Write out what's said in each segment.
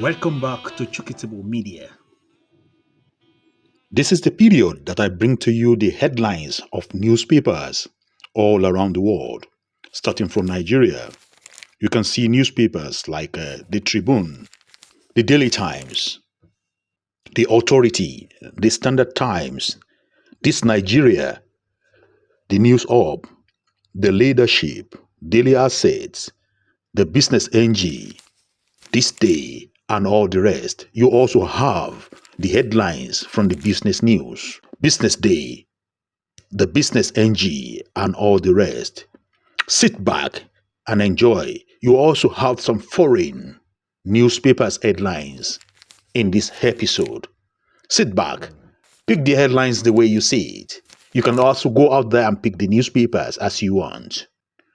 Welcome back to Chukitable Media. This is the period that I bring to you the headlines of newspapers all around the world, starting from Nigeria. You can see newspapers like the Tribune, the Daily Times, the Authority, the Standard Times, This Nigeria, the News Hub, the Leadership, Daily Assets, the Business NG, This Day, and all the rest. You also have the headlines from the business news, Business Day, the Business NG, and all the rest. Sit back and enjoy. You also have some foreign newspapers headlines in this episode. Sit back, pick the headlines the way you see it. You can also go out there and pick the newspapers as you want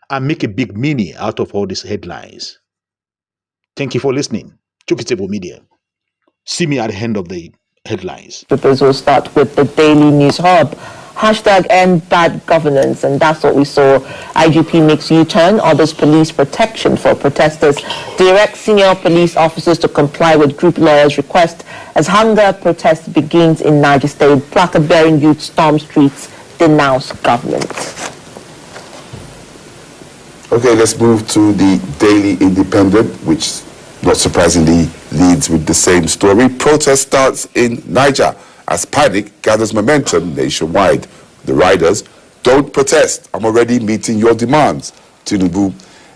and make a big meaning out of all these headlines. Thank you for listening. Chukitable Media. See me at the end of the headlines. We'll start with the Daily News Hub. Hashtag end bad governance, and that's what we saw. IGP makes U-turn, orders police protection for protesters, directs senior police officers to comply with group lawyers' request as hunger protest begins in Niger State. Placard-bearing youth storm streets, denounce government. Okay, let's move to the Daily Independent, which not surprisingly leads with the same story. Protest starts in Niger as panic gathers momentum nationwide. The riders, don't protest, I'm already meeting your demands. Tinubu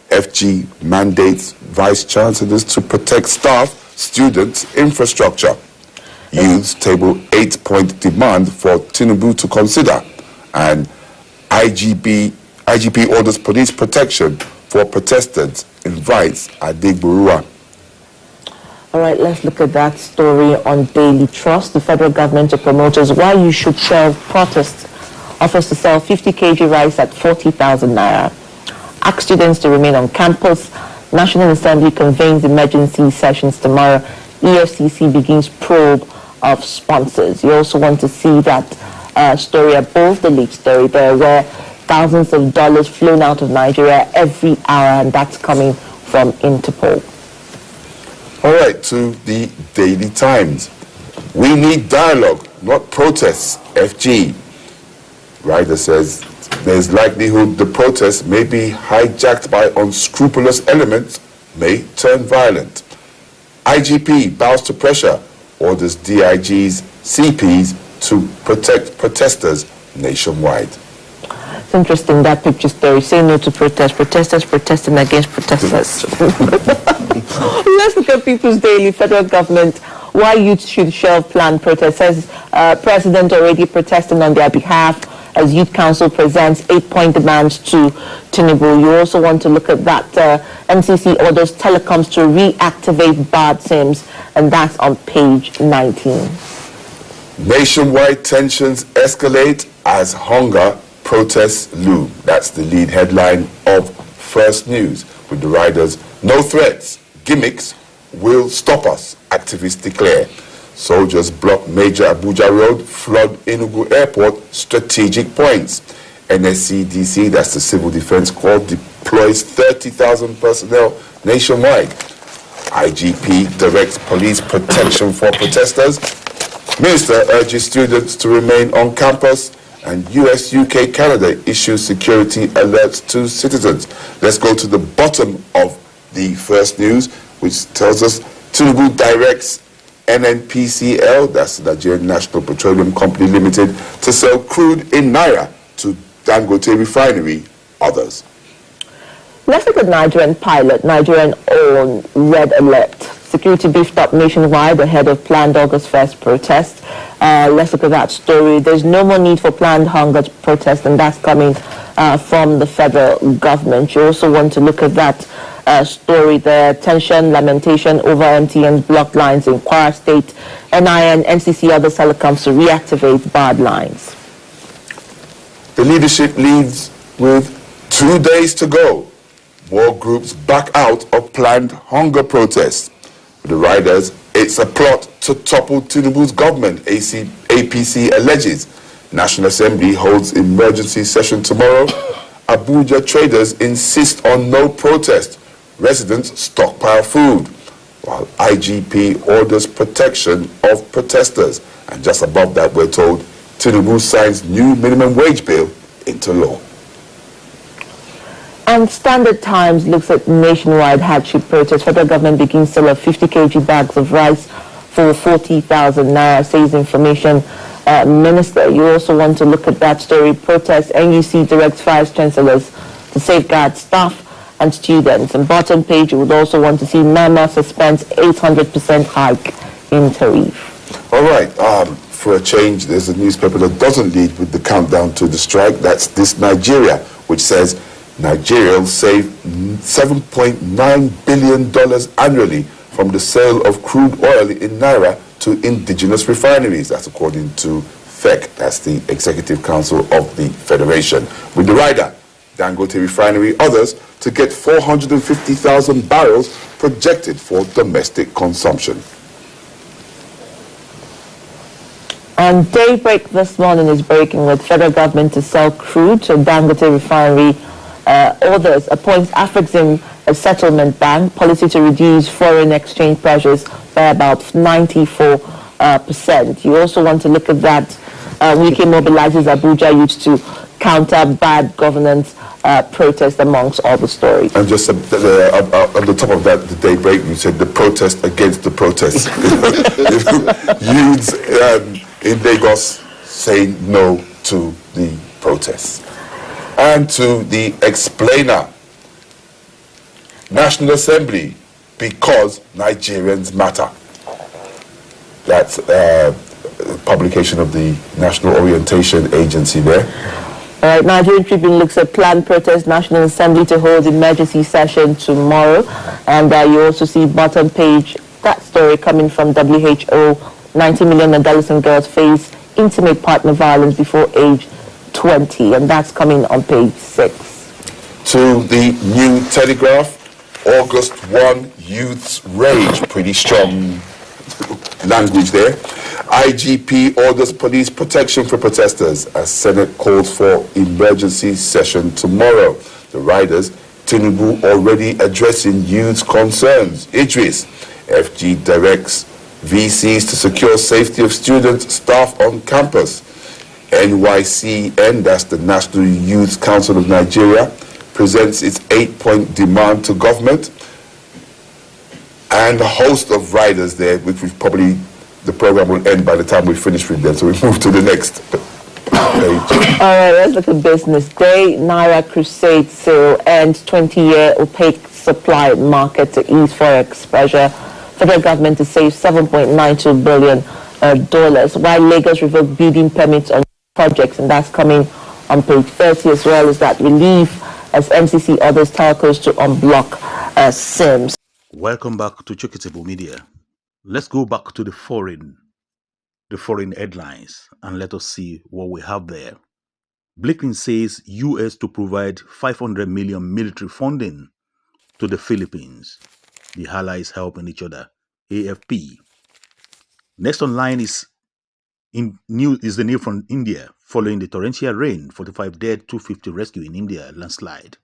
FG mandates vice chancellors to protect staff, students, infrastructure. Youths table 8-point demand for Tinubu to consider. And IGP orders police protection for protesters, invites Adegburua. All right, let's look at that story on Daily Trust. The federal government to promoters why you should shelve protests offers to sell 50 kg rice at 40,000 naira. Ask students to remain on campus. National Assembly convenes emergency sessions tomorrow. EFCC begins probe of sponsors. You also want to see that story above the lead story there, where thousands of dollars flown out of Nigeria every hour, and that's coming from Interpol. All right, to the Daily Times. We need dialogue, not protests, FG. Rider says there's likelihood the protests may be hijacked by unscrupulous elements, may turn violent. IGP bows to pressure, orders DIGs, CPs to protect protesters nationwide. It's interesting, that picture story. Say no to protest. Protesters protesting against protesters. Let's look at People's Daily. Federal government, why youth should shelve planned protests. Says president already protesting on their behalf as Youth Council presents 8-point demands to Tinubu. You also want to look at that. NCC orders telecoms to reactivate barred SIMs, and that's on page 19. Nationwide tensions escalate as hunger protests loom. That's the lead headline of First News, with the riders, no threats, gimmicks will stop us, activists declare. Soldiers block major Abuja road, flood Enugu airport, strategic points. NSCDC, that's the Civil Defense Corps, deploys 30,000 personnel nationwide. IGP directs police protection for protesters. Minister urges students to remain on campus. And US, UK, Canada issue security alerts to citizens. Let's go to the bottom of the First News, which tells us Tinubu directs NNPCL, that's the Nigerian National Petroleum Company Limited, to sell crude in Naira to Dangote Refinery, others. Let's look at Nigerian pilot, Nigerian own red alert. Security beefed up nationwide ahead of planned August 1st protest. Let's look at that story. There's no more need for planned hunger protest, and that's coming from the federal government. You also want to look at that story there. Tension, lamentation over MTN blocked lines in Kwara State. NIN, NCC, other telecoms to reactivate barred lines. The leadership leads with 2 days to go. More groups back out of planned hunger protests. The riders, it's a plot to topple Tinubu's government, APC alleges. National Assembly holds emergency session tomorrow. Abuja traders insist on no protest. Residents stockpile food. while IGP orders protection of protesters. And just above that, we're told Tinubu signs new minimum wage bill into law. And Standard Times looks at nationwide hardship protest. Federal government begins sale of 50 kg bags of rice for 40,000 naira, says Information Minister. You also want to look at that story. Protest, NUC directs vice chancellors to safeguard staff and students. And bottom page, you would also want to see NAMA suspends 800% hike in tariff. All right, for a change, there's a newspaper that doesn't lead with the countdown to the strike. That's This Nigeria, which says Nigeria will save $7.9 billion annually from the sale of crude oil in Naira to indigenous refineries. That's according to FEC, that's the Executive Council of the Federation. With the rider, Dangote Refinery, others, to get 450,000 barrels projected for domestic consumption. And Daybreak this morning is breaking with federal government to sell crude to Dangote Refinery. Others appoints Afrexim a settlement bank, policy to reduce foreign exchange pressures by about 94%. You also want to look at that. Wike mobilizes Abuja youth to counter bad governance protest, amongst all the stories. And just on the top of that, the Daybreak, you said the protest against the protest. Youths in Lagos saying no to the protests. And to the Explainer, National Assembly, because Nigerians matter. That's publication of the National Orientation Agency there. All right, Nigerian Tribune looks at planned protest, National Assembly to hold emergency session tomorrow. And you also see bottom page, that story coming from WHO, 90 million adolescent girls face intimate partner violence before age 20, and that's coming on page 6. To the New Telegraph, August 1, youth's rage, pretty strong language there. IGP orders police protection for protesters as Senate calls for emergency session tomorrow. The riders, Tinubu already addressing youth's concerns. Idris, FG directs VCs to secure safety of students, staff on campus. NYCN, that's the National Youth Council of Nigeria, presents its 8-point demand to government, and a host of riders there, which we've probably, the program will end by the time we finish with them, so we move to the next page. All right, let's look at business. Day Naira crusade sale ends 20-year opaque supply market to ease forex pressure. Federal government to save $7.92 billion, while Lagos revoked bidding permits on projects, and that's coming on page 30, as well as that relief as MCC orders telcos to unblock SIMs. Welcome back to Chukitable Media. Let's go back to the foreign headlines and let us see what we have there. Blinken says U.S. to provide $500 million military funding to the Philippines. The allies helping each other. AFP. Next online is the news from India following the torrential rain, 45 dead, 250 rescue in India landslide.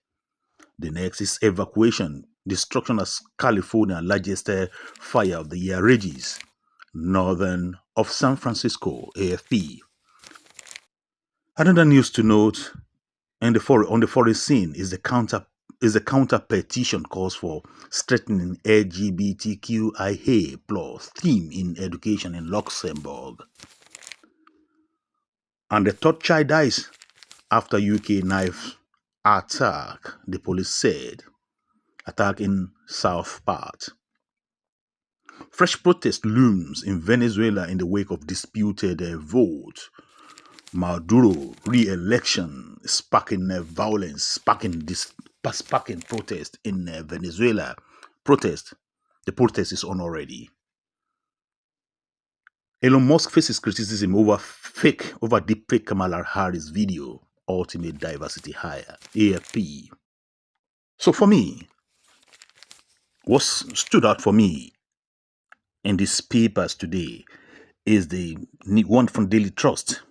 The next is evacuation, destruction as California largest fire of the year rages. Northern of San Francisco, AFP. Another news to note on the foreign scene is the counter petition calls for strengthening LGBTQIA plus theme in education in Luxembourg. And the third child dies after UK knife attack, the police said. Attack in South Part. Fresh protest looms in Venezuela in the wake of disputed vote. Maduro re-election sparking violence, sparking protest in Venezuela. The protest is on already. Elon Musk faces criticism over deepfake Kamala Harris video. Ultimate diversity hire. AFP. So for me, what stood out for me in these papers today is the one from Daily Trust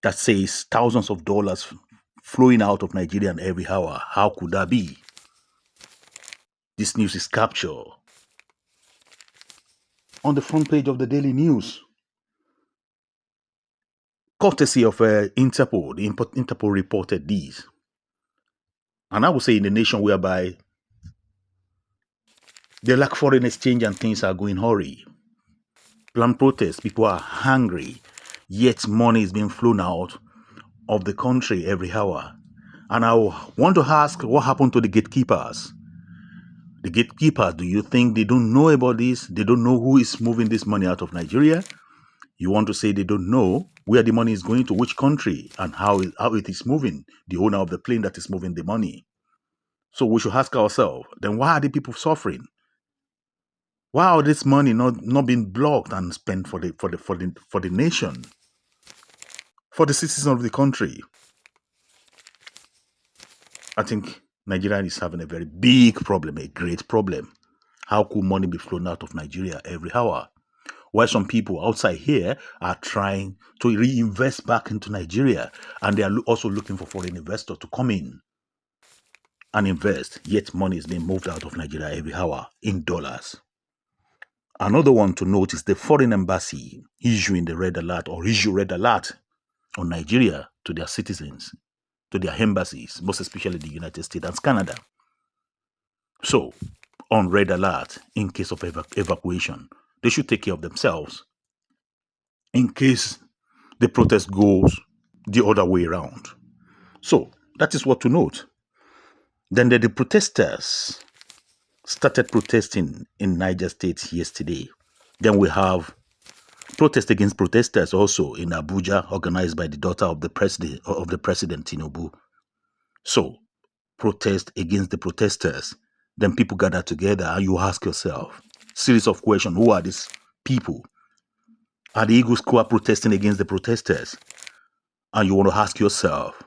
that says thousands of dollars flowing out of Nigeria every hour. How could that be? This news is captured on the front page of the Daily News. Courtesy of Interpol. Interpol reported these. And I would say in a nation whereby they lack foreign exchange and things are going hurry. Planned protests, people are hungry, yet money is being flown out of the country every hour. And I want to ask, what happened to the gatekeepers? The gatekeepers, do you think they don't know about this? They don't know who is moving this money out of Nigeria? You want to say they don't know where the money is going to, which country, and how it is moving, the owner of the plane that is moving the money. So we should ask ourselves, then why are the people suffering? Why are this money not being blocked and spent for the nation, for the citizens of the country? I think Nigeria is having a very big problem, a great problem. How could money be flown out of Nigeria every hour? While some people outside here are trying to reinvest back into Nigeria, and they are also looking for foreign investors to come in and invest, yet money is being moved out of Nigeria every hour in dollars. Another one to note is the foreign embassy issuing the red alert or issue red alert on Nigeria to their citizens, to their embassies, most especially the United States and Canada. So, on red alert in case of evacuation, they should take care of themselves in case the protest goes the other way around. So, that is what to note. Then the protesters started protesting in Niger State yesterday. Then we have protest against protesters also in Abuja, organized by the daughter of the president Tinubu. So, protest against the protesters. Then people gather together and you ask yourself, series of questions, who are these people? Are the Eagles who are protesting against the protesters? And you want to ask yourself,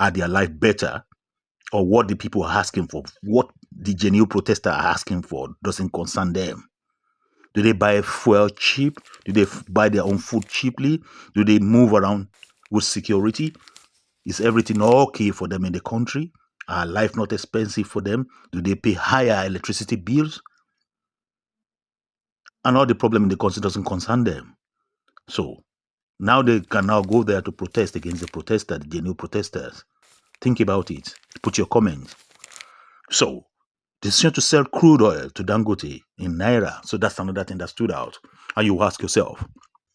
are their life better? Or what the people are asking for, what the genuine protesters are asking for doesn't concern them. Do they buy fuel cheap? Do they buy their own food cheaply? Do they move around with security? Is everything okay for them in the country? Are life not expensive for them? Do they pay higher electricity bills? And all the problem in the country doesn't concern them. So now they can now go there to protest against the protesters, the genuine protesters. Think about it. Put your comments. So, decision to sell crude oil to Dangote in Naira. So that's another thing that stood out. And you ask yourself,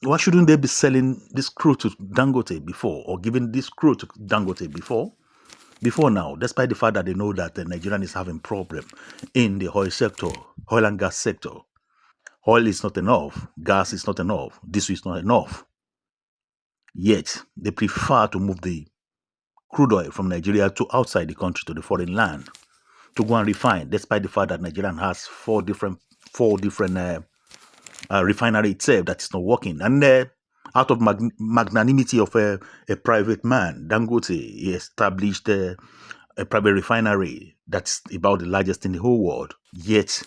why shouldn't they be selling this crude to Dangote before, or giving this crude to Dangote before now, despite the fact that they know that the Nigerian is having problem in the oil sector, oil and gas sector. Oil is not enough, gas is not enough, diesel is not enough. Yet, they prefer to move the crude oil from Nigeria to outside the country, to the foreign land, to go and refine, despite the fact that Nigeria has four different refinery itself that is not working. And out of magnanimity of a private man, Dangote, he established a private refinery that's about the largest in the whole world. Yet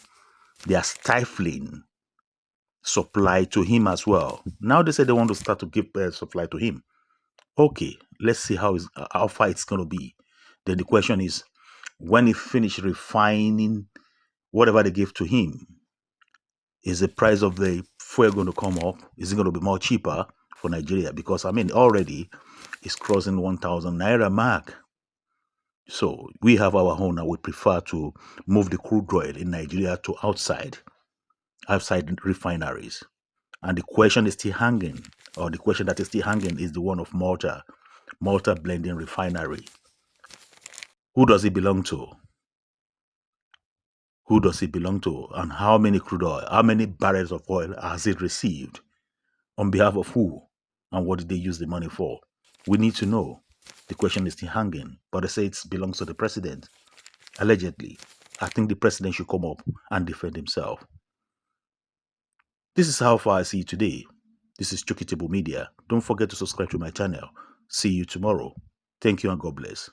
they are stifling supply to him as well. Now they say they want to start to give supply to him. Okay, let's see how far it's going to be. Then the question is, when he finished refining whatever they give to him, is the price of the fuel going to come up? Is it going to be more cheaper for Nigeria? Because, I mean, already it's crossing 1,000 Naira mark. So we have our own and we prefer to move the crude oil in Nigeria to outside refineries. And the question is still hanging, or the question that is still hanging is the one of Malta Blending Refinery. Who does it belong to? Who does it belong to? And how many crude oil, how many barrels of oil has it received? On behalf of who? And what did they use the money for? We need to know. The question is still hanging. But they say it belongs to the president. Allegedly. I think the president should come up and defend himself. This is how far I see it today. This is Chukitable Media. Don't forget to subscribe to my channel. See you tomorrow. Thank you and God bless.